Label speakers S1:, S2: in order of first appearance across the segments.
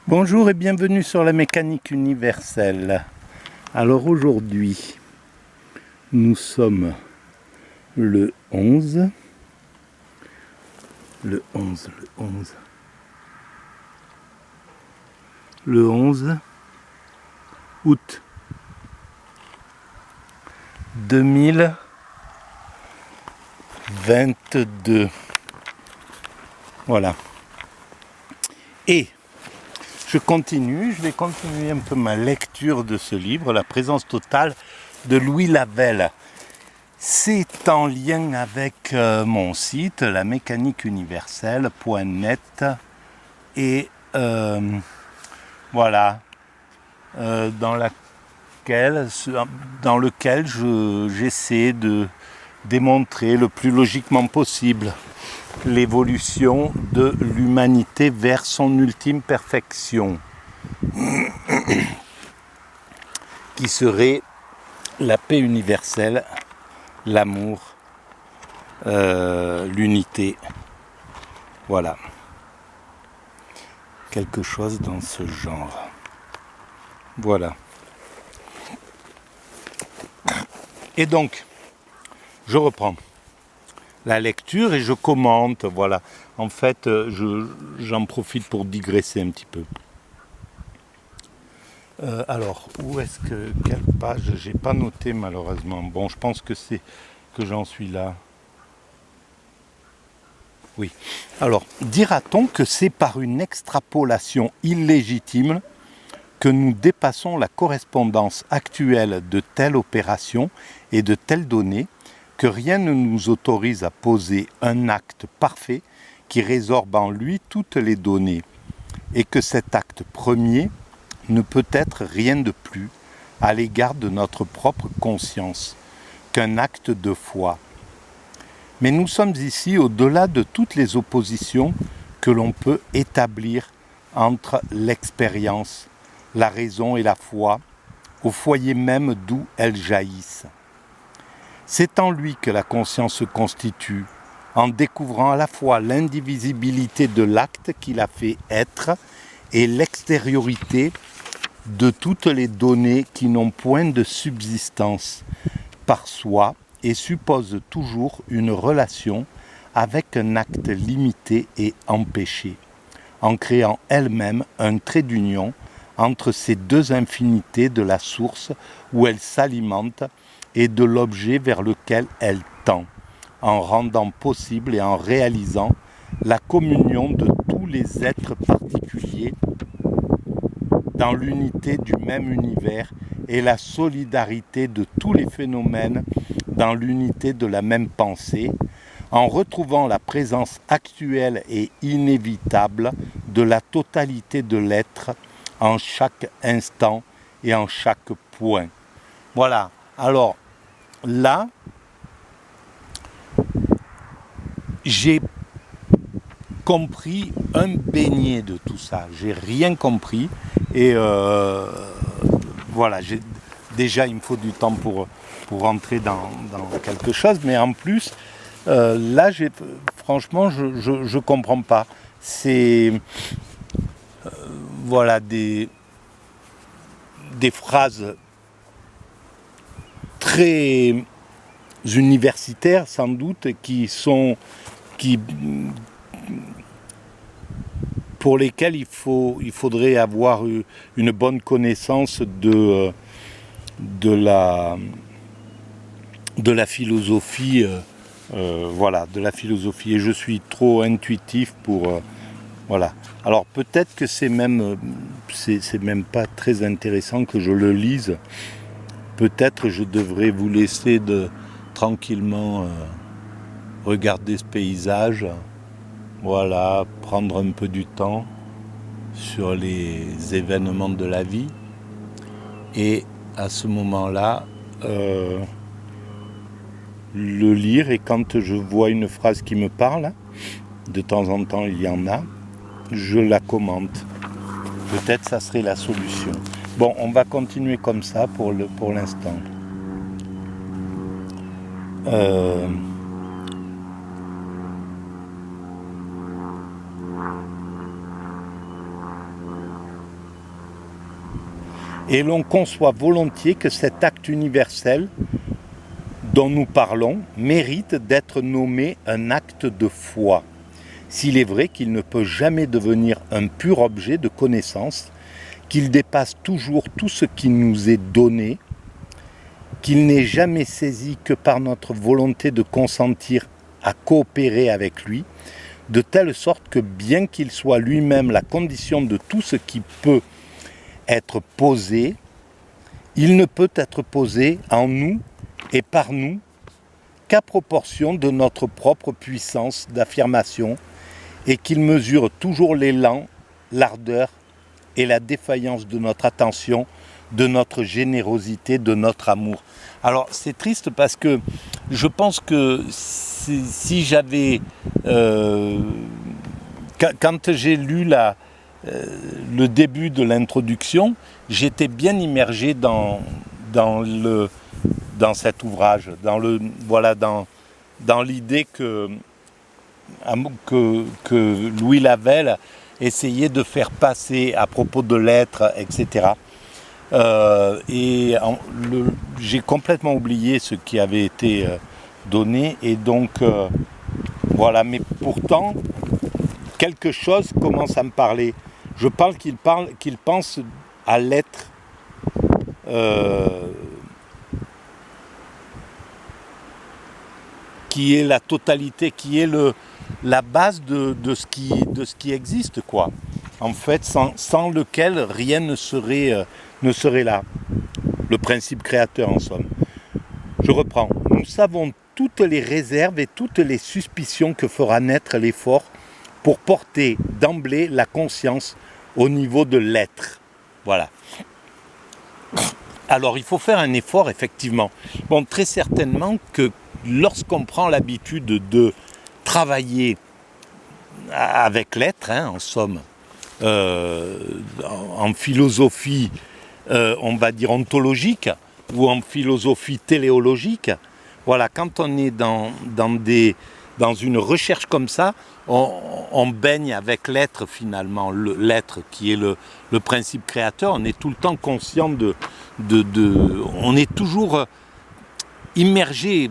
S1: Bonjour et bienvenue sur la mécanique universelle. Alors aujourd'hui, nous sommes le 11 août 2022. Voilà. Et je vais continuer un peu ma lecture de ce livre, La présence totale de Louis Lavelle. C'est en lien avec mon site, la mécanique universelle.net et voilà, dans lequel j'essaie de démontrer le plus logiquement possible l'évolution de l'humanité vers son ultime perfection, qui serait la paix universelle, l'amour, l'unité. Voilà. Quelque chose dans ce genre. Voilà. Et donc, je reprends la lecture et je commente, voilà. En fait, j'en profite pour digresser un petit peu. Alors, quelle page? J'ai pas noté malheureusement. Bon, je pense que j'en suis là. Oui. Alors, dira-t-on que c'est par une extrapolation illégitime que nous dépassons la correspondance actuelle de telle opération et de telles données, que rien ne nous autorise à poser un acte parfait qui résorbe en lui toutes les données, et que cet acte premier ne peut être rien de plus à l'égard de notre propre conscience qu'un acte de foi. Mais nous sommes ici au-delà de toutes les oppositions que l'on peut établir entre l'expérience, la raison et la foi, au foyer même d'où elles jaillissent. C'est en lui que la conscience se constitue, en découvrant à la fois l'indivisibilité de l'acte qu'il a fait être et l'extériorité de toutes les données qui n'ont point de subsistance par soi et supposent toujours une relation avec un acte limité et empêché, en créant elle-même un trait d'union entre ces deux infinités de la source où elle s'alimente et de l'objet vers lequel elle tend, en rendant possible et en réalisant la communion de tous les êtres particuliers dans l'unité du même univers et la solidarité de tous les phénomènes dans l'unité de la même pensée, en retrouvant la présence actuelle et inévitable de la totalité de l'être en chaque instant et en chaque point. Voilà. Alors, là, j'ai compris un beignet de tout ça. J'ai rien compris. Et voilà, déjà, il me faut du temps pour rentrer dans quelque chose. Mais en plus, là, franchement, je comprends pas. C'est voilà des phrases très universitaires sans doute pour lesquelles il faudrait avoir une bonne connaissance de la philosophie, de la philosophie. Et je suis trop intuitif pour voilà. Alors peut-être que c'est même pas très intéressant que je le lise. Peut-être je devrais vous laisser tranquillement regarder ce paysage. Voilà, prendre un peu du temps sur les événements de la vie. Et à ce moment-là, le lire. Et quand je vois une phrase qui me parle, de temps en temps il y en a, je la commente. Peut-être ça serait la solution. Bon, on va continuer comme ça pour l'instant. et l'on conçoit volontiers que cet acte universel dont nous parlons mérite d'être nommé un acte de foi, s'il est vrai qu'il ne peut jamais devenir un pur objet de connaissance, qu'il dépasse toujours tout ce qui nous est donné, qu'il n'est jamais saisi que par notre volonté de consentir à coopérer avec lui, de telle sorte que bien qu'il soit lui-même la condition de tout ce qui peut être posé, il ne peut être posé en nous et par nous qu'à proportion de notre propre puissance d'affirmation et qu'il mesure toujours l'élan, l'ardeur et la défaillance de notre attention, de notre générosité, de notre amour. Alors c'est triste parce que je pense que si j'avais... quand j'ai lu le début de l'introduction, j'étais bien immergé dans cet ouvrage, dans l'idée que Louis Lavelle essayait de faire passer à propos de l'être, etc. J'ai complètement oublié ce qui avait été donné, et donc voilà, mais pourtant quelque chose commence à me parler. Je parle qu'il pense à l'être qui est la totalité, qui est la base de ce qui existe, quoi. En fait, sans lequel rien ne serait là. Le principe créateur, en somme. Je reprends. Nous savons toutes les réserves et toutes les suspicions que fera naître l'effort pour porter d'emblée la conscience au niveau de l'être. Voilà. Alors, il faut faire un effort, effectivement. Bon, très certainement que lorsqu'on prend l'habitude de travailler avec l'être, en somme, en philosophie, on va dire ontologique, ou en philosophie téléologique, voilà, quand on est dans une recherche comme ça, on baigne avec l'être finalement, l'être qui est le principe créateur. On est tout le temps conscient on est toujours immergé.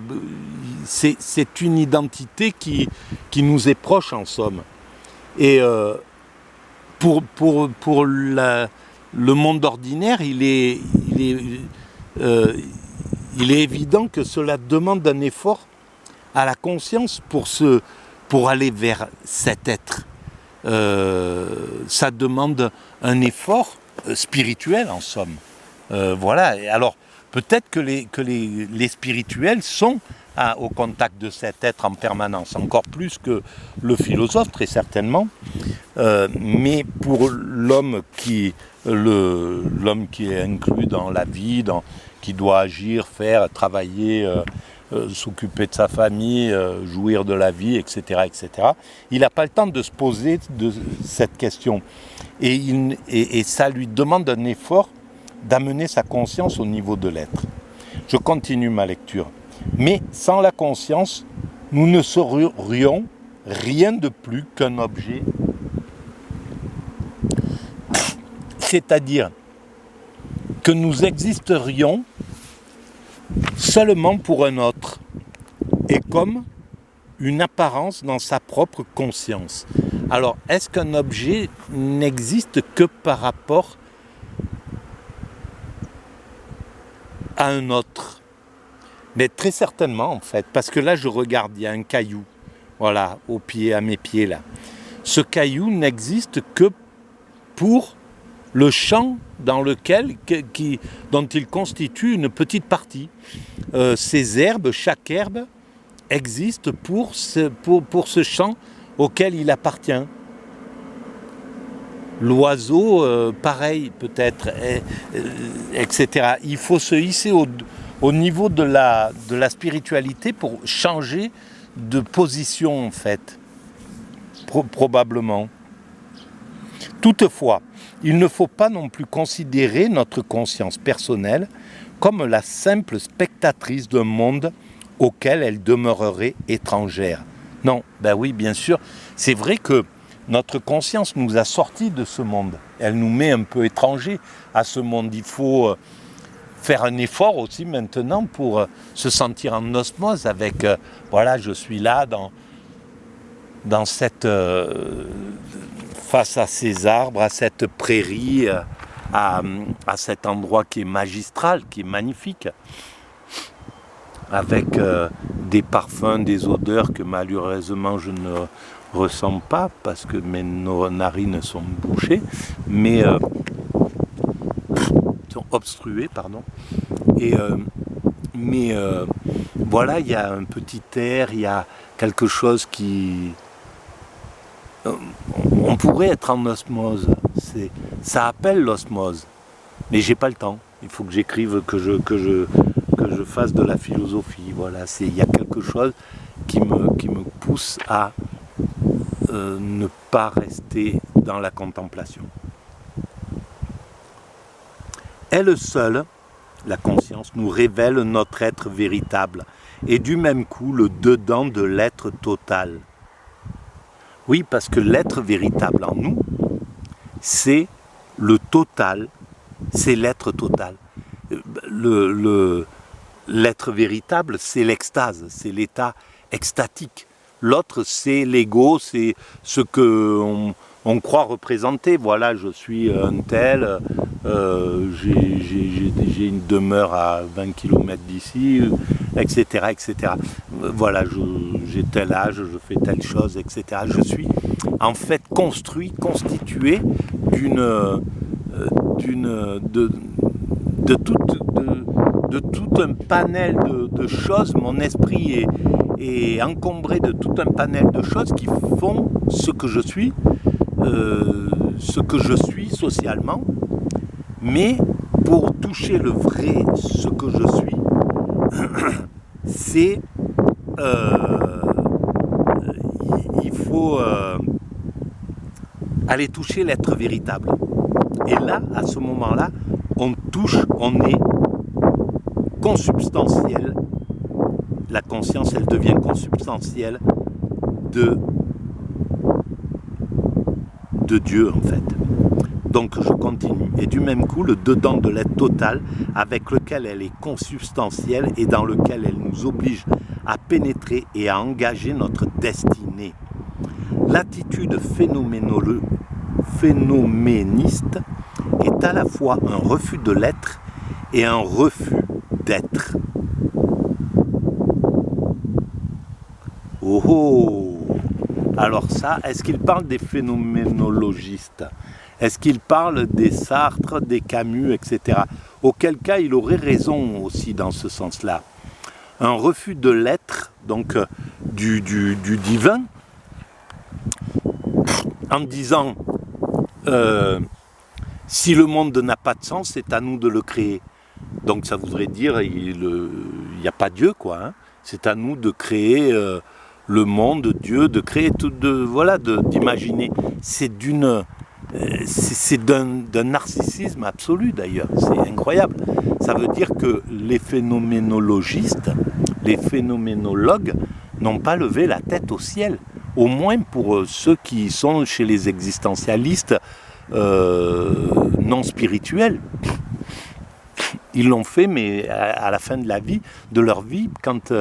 S1: C'est une identité qui nous est proche, en somme. Et pour le monde ordinaire, il est évident que cela demande un effort à la conscience pour aller vers cet être. Ça demande un effort spirituel, en somme. Voilà. Et alors, peut-être que les spirituels sont au contact de cet être en permanence, encore plus que le philosophe, très certainement. Mais pour l'homme qui est inclus dans la vie, qui doit agir, faire, travailler, s'occuper de sa famille, jouir de la vie, etc., etc., il n'a pas le temps de se poser de cette question. Et ça lui demande un effort d'amener sa conscience au niveau de l'être. Je continue ma lecture. Mais sans la conscience, nous ne serions rien de plus qu'un objet. C'est-à-dire que nous existerions seulement pour un autre, et comme une apparence dans sa propre conscience. Alors, est-ce qu'un objet n'existe que par rapport à un autre? Mais très certainement, en fait, parce que là je regarde, il y a un caillou, voilà, à mes pieds là. Ce caillou n'existe que pour le champ dans lequel, dont il constitue une petite partie. Ces herbes, chaque herbe existe pour ce champ auquel il appartient. L'oiseau, pareil peut-être, etc. Il faut se hisser au niveau de la spiritualité pour changer de position, en fait, probablement. Toutefois, il ne faut pas non plus considérer notre conscience personnelle comme la simple spectatrice d'un monde auquel elle demeurerait étrangère. Non, ben oui, bien sûr, c'est vrai que Notre conscience nous a sortis de ce monde. Elle nous met un peu étrangers à ce monde. Il faut faire un effort aussi maintenant pour se sentir en osmose avec, voilà, je suis là dans cette, face à ces arbres, à cette prairie, à cet endroit qui est magistral, qui est magnifique, avec des parfums, des odeurs que malheureusement je ne ressens pas parce que mes narines sont bouchées, mais sont obstruées, pardon. Mais voilà, il y a un petit air, il y a quelque chose qui... On pourrait être en osmose, ça appelle l'osmose, mais j'ai pas le temps. Il faut que j'écrive, que je fasse de la philosophie. Voilà, il y a quelque chose qui me pousse à ne pas rester dans la contemplation. Elle seule, la conscience, nous révèle notre être véritable et du même coup le dedans de l'être total. Oui, parce que l'être véritable en nous, c'est le total, c'est l'être total. L'être véritable, c'est l'extase, c'est l'état extatique. L'autre, c'est l'ego, c'est ce qu'on croit représenter. Voilà, je suis un tel, j'ai une demeure à 20 km d'ici, etc., etc. Voilà, j'ai tel âge, je fais telle chose, etc. Je suis en fait constitué de tout un panel de choses. Mon esprit est encombré de tout un panel de choses qui font ce que je suis socialement. Mais pour toucher le vrai, ce que je suis, c'est il faut aller toucher l'être véritable. Et là, à ce moment-là, on est consubstantiel. La conscience, elle devient consubstantielle de Dieu, en fait. Donc je continue. Et du même coup, le dedans de l'être total, avec lequel elle est consubstantielle et dans lequel elle nous oblige à pénétrer et à engager notre destinée. L'attitude phénoméniste est à la fois un refus de l'être et un refus d'être. Oh oh! Alors ça, est-ce qu'il parle des phénoménologistes ? Est-ce qu'il parle des Sartre, des Camus, etc. Auquel cas, il aurait raison aussi dans ce sens-là. Un refus de l'être, donc du divin, en disant si le monde n'a pas de sens, c'est à nous de le créer. Donc ça voudrait dire il n'y a pas Dieu, quoi. Hein. C'est à nous de créer le monde, Dieu, de créer tout, d'imaginer. C'est d'un narcissisme absolu d'ailleurs, c'est incroyable. Ça veut dire que les phénoménologistes, les phénoménologues n'ont pas levé la tête au ciel, au moins pour ceux qui sont chez les existentialistes non spirituels. Ils l'ont fait, mais à la fin de leur vie, quand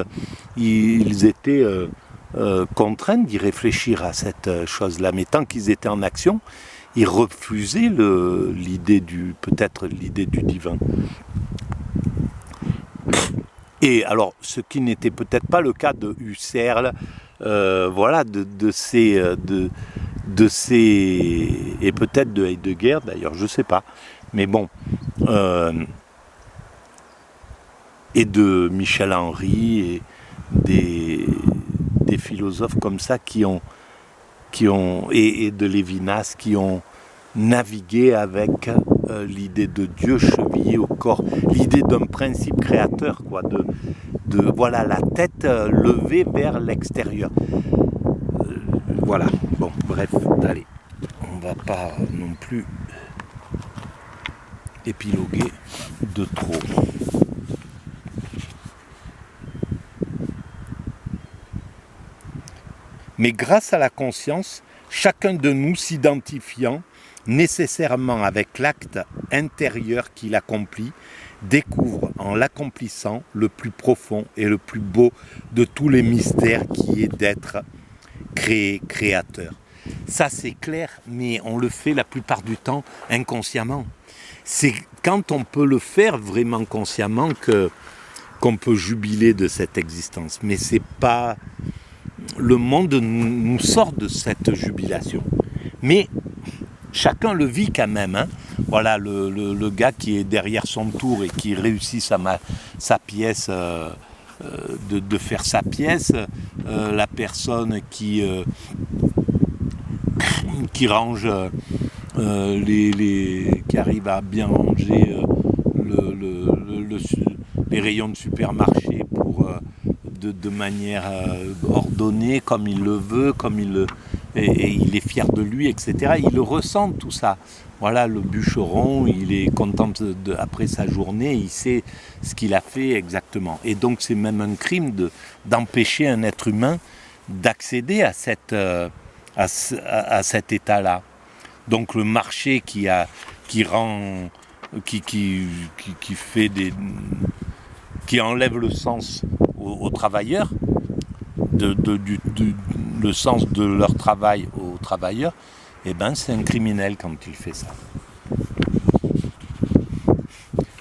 S1: ils étaient contraints d'y réfléchir à cette chose-là. Mais tant qu'ils étaient en action, ils refusaient peut-être l'idée du divin. Et alors, ce qui n'était peut-être pas le cas de Husserl, de ces et peut-être de Heidegger d'ailleurs, je ne sais pas, mais bon, et de Michel Henry et des philosophes comme ça qui ont et de Lévinas qui ont navigué avec l'idée de Dieu chevillée au corps, l'idée d'un principe créateur, quoi, de voilà, la tête levée vers l'extérieur. Voilà, bon, bref, allez, on va pas non plus épiloguer de trop. Mais grâce à la conscience, chacun de nous s'identifiant nécessairement avec l'acte intérieur qu'il accomplit, découvre en l'accomplissant le plus profond et le plus beau de tous les mystères qui est d'être créé, créateur. Ça c'est clair, mais on le fait la plupart du temps inconsciemment. C'est quand on peut le faire vraiment consciemment qu'on peut jubiler de cette existence. Mais c'est pas... Le monde nous sort de cette jubilation. Mais chacun le vit quand même. Hein. Voilà, le gars qui est derrière son tour et qui réussit sa pièce, de faire sa pièce, la personne qui range, qui arrive à bien ranger les rayons de supermarché pour, de manière ordonnée, comme il le veut, et il est fier de lui, etc. Il le ressent tout ça. Voilà, le bûcheron, il est content après sa journée, il sait ce qu'il a fait exactement. Et donc c'est même un crime d'empêcher un être humain d'accéder à cet état-là. Donc le marché qui enlève le sens aux travailleurs, le sens de leur travail aux travailleurs, eh ben c'est un criminel quand il fait ça.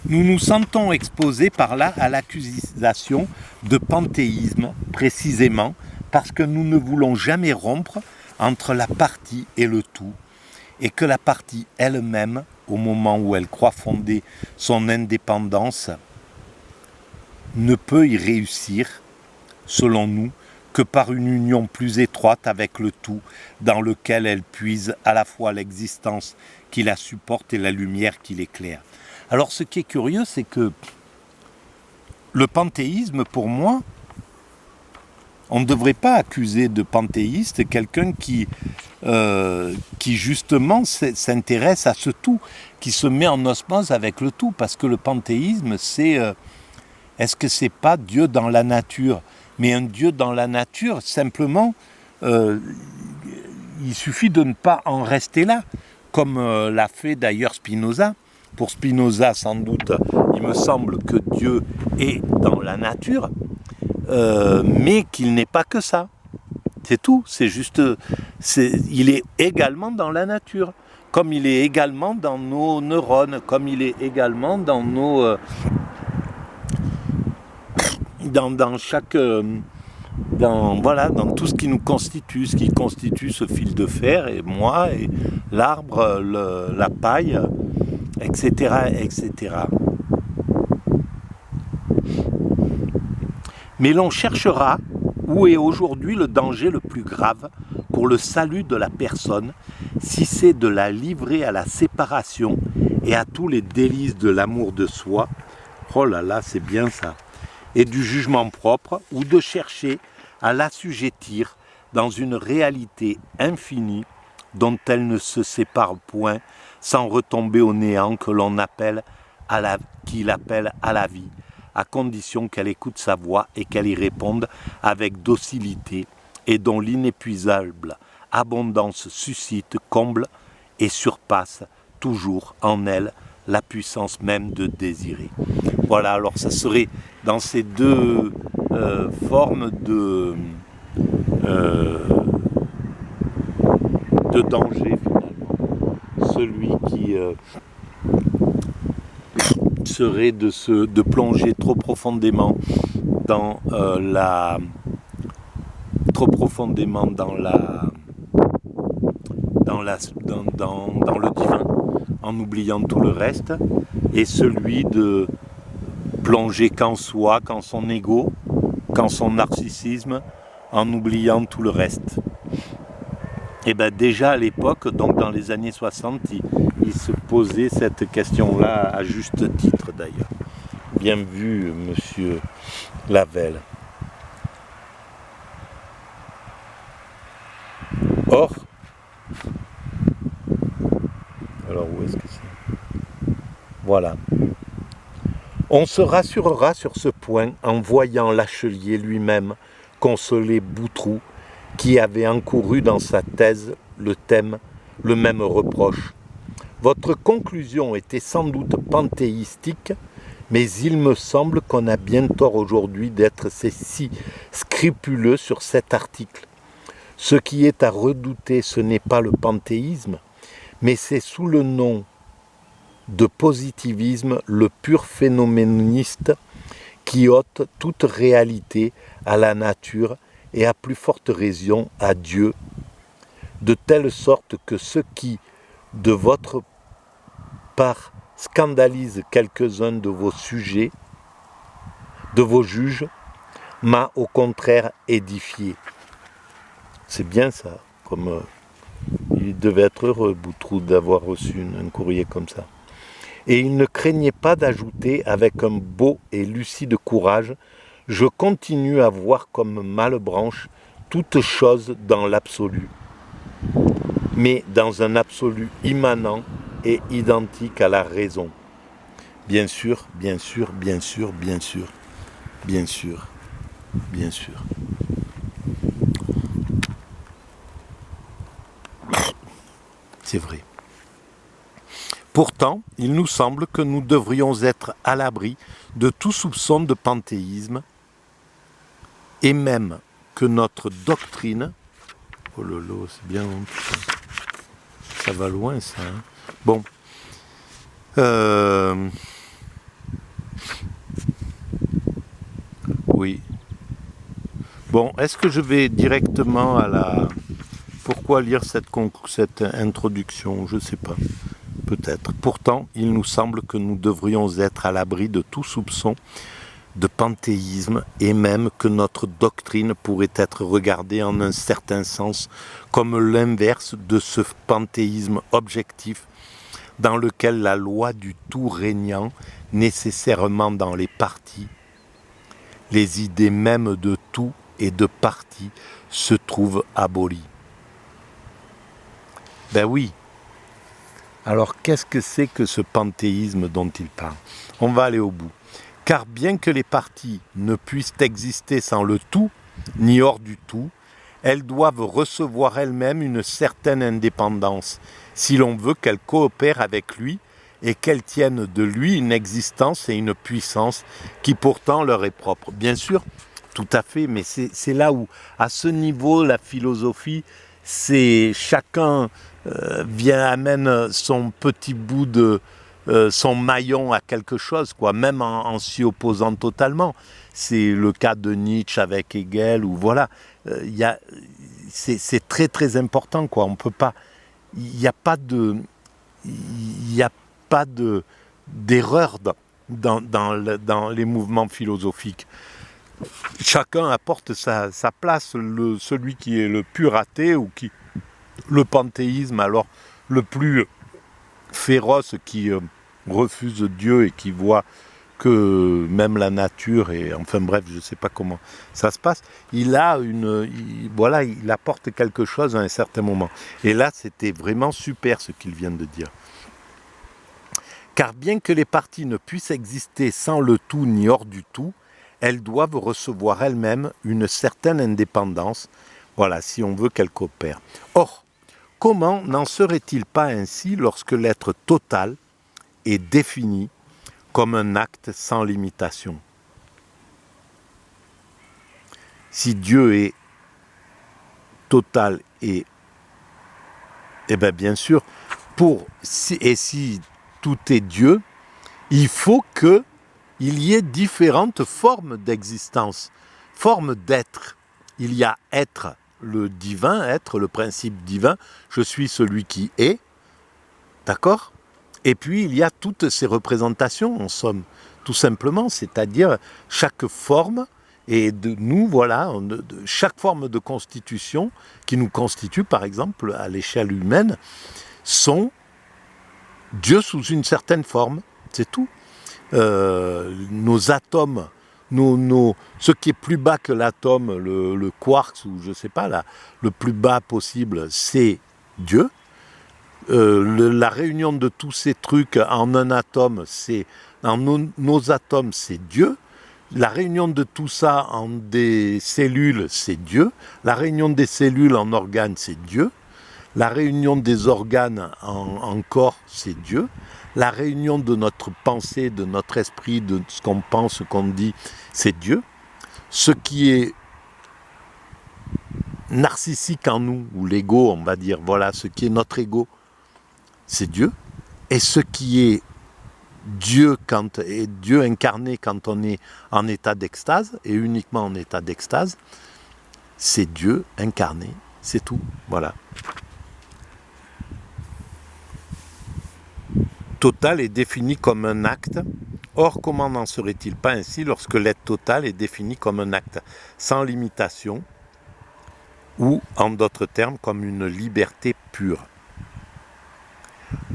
S1: Nous nous sentons exposés par là à l'accusation de panthéisme, précisément parce que nous ne voulons jamais rompre entre la partie et le tout, et que la partie elle-même, au moment où elle croit fonder son indépendance, ne peut y réussir, selon nous, que par une union plus étroite avec le tout, dans lequel elle puise à la fois l'existence qui la supporte et la lumière qui l'éclaire. Alors ce qui est curieux, c'est que le panthéisme, pour moi, on ne devrait pas accuser de panthéiste quelqu'un qui justement s'intéresse à ce tout, qui se met en osmose avec le tout, parce que le panthéisme, c'est... est-ce que c'est pas Dieu dans la nature ? Mais un Dieu dans la nature, simplement, il suffit de ne pas en rester là, comme l'a fait d'ailleurs Spinoza. Pour Spinoza, sans doute, il me semble que Dieu est dans la nature, mais qu'il n'est pas que ça. C'est tout, c'est juste... il est également dans la nature, comme il est également dans nos neurones, comme il est également dans nos... dans chaque... dans tout ce qui nous constitue, ce qui constitue ce fil de fer, et moi, et l'arbre, la paille, etc., etc. Mais l'on cherchera où est aujourd'hui le danger le plus grave pour le salut de la personne, si c'est de la livrer à la séparation et à tous les délices de l'amour de soi, oh là là, c'est bien ça, et du jugement propre, ou de chercher à l'assujettir dans une réalité infinie dont elle ne se sépare point, sans retomber au néant que l'on appelle qu'il appelle à la vie, à condition qu'elle écoute sa voix et qu'elle y réponde avec docilité, et dont l'inépuisable abondance suscite, comble et surpasse toujours en elle la puissance même de désirer. Voilà, alors ça serait dans ces deux formes de danger finalement. Celui qui serait de plonger trop profondément dans dans le divin, en oubliant tout le reste, et celui de plonger qu'en soi, qu'en son ego, qu'en son narcissisme, en oubliant tout le reste. Et bien déjà à l'époque, donc dans les années 60, il se posait cette question-là à juste titre d'ailleurs. Bien vu, monsieur Lavelle. Or, alors où est-ce que c'est ? Voilà. On se rassurera sur ce point en voyant Lachelier lui-même consoler Boutroux qui avait encouru dans sa thèse le même reproche. Votre conclusion était sans doute panthéistique, mais il me semble qu'on a bien tort aujourd'hui d'être si scrupuleux sur cet article. Ce qui est à redouter, ce n'est pas le panthéisme, mais c'est sous le nom de positivisme le pur phénoméniste qui ôte toute réalité à la nature et à plus forte raison à Dieu, de telle sorte que ce qui, de votre part, scandalise quelques-uns de vos sujets, de vos juges, m'a au contraire édifié. C'est bien ça, comme il devait être heureux, Boutroux, d'avoir reçu un courrier comme ça. Et il ne craignait pas d'ajouter avec un beau et lucide courage, je continue à voir comme Malebranche toute chose dans l'absolu, mais dans un absolu immanent et identique à la raison. Bien sûr, bien sûr, bien sûr, bien sûr, bien sûr, bien sûr. C'est vrai. Pourtant, il nous semble que nous devrions être à l'abri de tout soupçon de panthéisme et même que notre doctrine... Oh lolo, c'est bien long, ça va loin ça. Hein. Bon. Oui. Bon, est-ce que je vais directement à la... Pourquoi lire cette introduction? Je ne sais pas. Peut-être. Pourtant, il nous semble que nous devrions être à l'abri de tout soupçon de panthéisme et même que notre doctrine pourrait être regardée en un certain sens comme l'inverse de ce panthéisme objectif dans lequel la loi du tout régnant nécessairement dans les parties, les idées mêmes de tout et de partie se trouvent abolies. Ben oui. Alors qu'est-ce que c'est que ce panthéisme dont il parle? On va aller au bout. Car bien que les parties ne puissent exister sans le tout, ni hors du tout, elles doivent recevoir elles-mêmes une certaine indépendance, si l'on veut qu'elles coopèrent avec lui et qu'elles tiennent de lui une existence et une puissance qui pourtant leur est propre. Bien sûr, tout à fait, mais c'est là où, à ce niveau, la philosophie, c'est chacun amène son petit bout de... son maillon à quelque chose, quoi, même en s'y opposant totalement. C'est le cas de Nietzsche avec Hegel, ou voilà, c'est très très important, quoi. On peut pas, il n'y a pas d'erreur dans les mouvements philosophiques. Chacun apporte sa place, celui qui est le pur athée ou qui le panthéisme, alors le plus féroce qui refuse Dieu et qui voit que même la nature et enfin bref, je ne sais pas comment ça se passe, il apporte quelque chose à un certain moment. Et là, c'était vraiment super ce qu'il vient de dire. Car bien que les parties ne puissent exister sans le tout ni hors du tout, elles doivent recevoir elles-mêmes une certaine indépendance, voilà, si on veut qu'elles coopèrent. Or, comment n'en serait-il pas ainsi lorsque l'être total est défini comme un acte sans limitation? Si Dieu est total et bien sûr, si tout est Dieu, il faut qu'il y ait différentes formes d'existence, formes d'être. Il y a être, le divin, être, le principe divin, je suis celui qui est, d'accord ? Et puis il y a toutes ces représentations, en somme, tout simplement, c'est-à-dire chaque forme, et de nous, voilà, chaque forme de constitution qui nous constitue, par exemple, à l'échelle humaine, sont Dieu sous une certaine forme, c'est tout. Nos atomes, ce qui est plus bas que l'atome, le quark, ou je ne sais pas, le plus bas possible, c'est Dieu. La réunion de tous ces trucs en un atome, nos atomes, c'est Dieu. La réunion de tout ça en des cellules, c'est Dieu. La réunion des cellules en organes, c'est Dieu. La réunion des organes en corps, c'est Dieu. La réunion de notre pensée, de notre esprit, de ce qu'on pense, ce qu'on dit, c'est Dieu. Ce qui est narcissique en nous, ou l'ego, on va dire, voilà, ce qui est notre ego, c'est Dieu. Et ce qui est Dieu, Dieu incarné quand on est en état d'extase, et uniquement en état d'extase, c'est Dieu incarné, c'est tout, voilà. Total est défini comme un acte. Or, comment n'en serait-il pas ainsi lorsque l'être total est défini comme un acte sans limitation, ou, en d'autres termes, comme une liberté pure.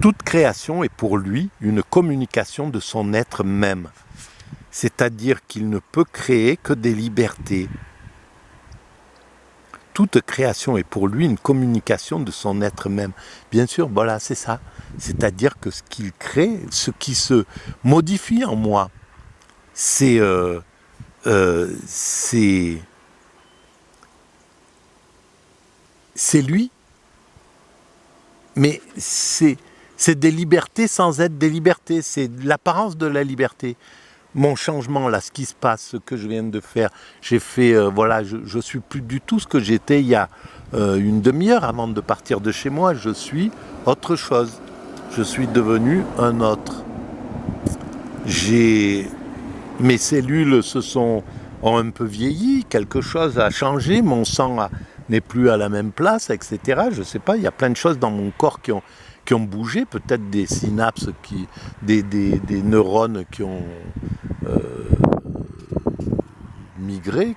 S1: Toute création est pour lui une communication de son être même, c'est-à-dire qu'il ne peut créer que des libertés. Toute création est pour lui une communication de son être même. Bien sûr, voilà, c'est ça. C'est-à-dire que ce qu'il crée, ce qui se modifie en moi, c'est lui, mais c'est des libertés sans être des libertés, c'est l'apparence de la liberté. Mon changement, là, ce qui se passe, ce que je viens de faire, j'ai fait, voilà, je suis plus du tout ce que j'étais il y a une demi-heure avant de partir de chez moi, je suis autre chose, je suis devenu un autre. Mes cellules ont un peu vieilli, quelque chose a changé, mon sang n'est plus à la même place, etc. Je ne sais pas, il y a plein de choses dans mon corps qui ont bougé, peut-être des synapses, des neurones qui ont migré,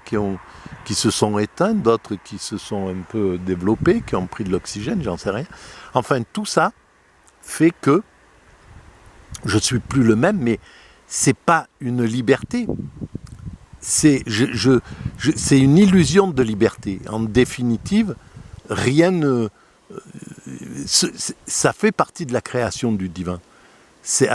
S1: qui se sont éteints, d'autres qui se sont un peu développés, qui ont pris de l'oxygène, j'en sais rien. Enfin, tout ça fait que je ne suis plus le même, mais c'est pas une liberté. C'est une illusion de liberté. En définitive, rien ne... ça fait partie de la création du divin. C'est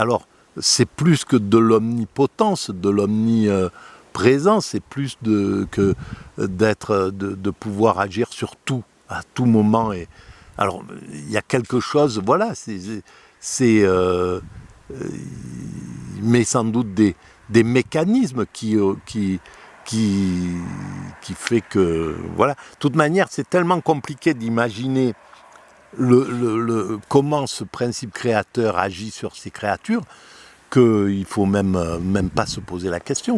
S1: plus que de l'omnipotence, de l'omniprésence, c'est plus que de pouvoir agir sur tout, à tout moment. Alors, il y a quelque chose, voilà, mais sans doute des mécanismes qui fait que, voilà. De toute manière, c'est tellement compliqué d'imaginer comment ce principe créateur agit sur ces créatures qu'il ne faut même pas se poser la question.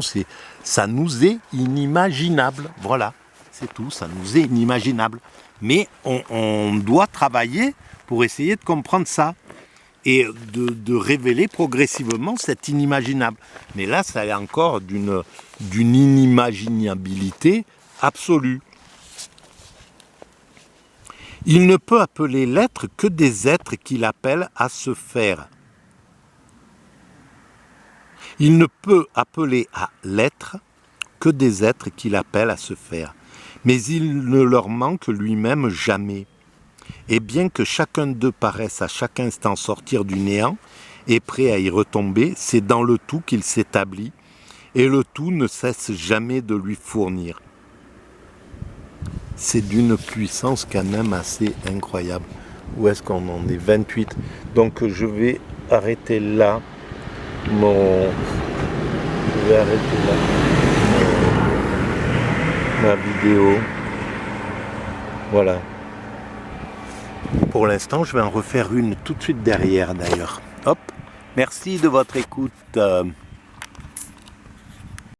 S1: Ça nous est inimaginable. Voilà, c'est tout, ça nous est inimaginable. Mais on doit travailler pour essayer de comprendre ça et de révéler progressivement cet inimaginable. Mais là, ça est encore d'une inimaginabilité absolue. Il ne peut appeler l'être que des êtres qu'il appelle à se faire. Il ne peut appeler à l'être que des êtres qu'il appelle à se faire. Mais il ne leur manque lui-même jamais. Et bien que chacun d'eux paraisse à chaque instant sortir du néant et prêt à y retomber, c'est dans le tout qu'il s'établit, et le tout ne cesse jamais de lui fournir. C'est d'une puissance quand même assez incroyable. Où est-ce qu'on en est? 28. Donc je vais arrêter là ma vidéo. Voilà. Pour l'instant, je vais en refaire une tout de suite derrière d'ailleurs. Hop. Merci de votre écoute.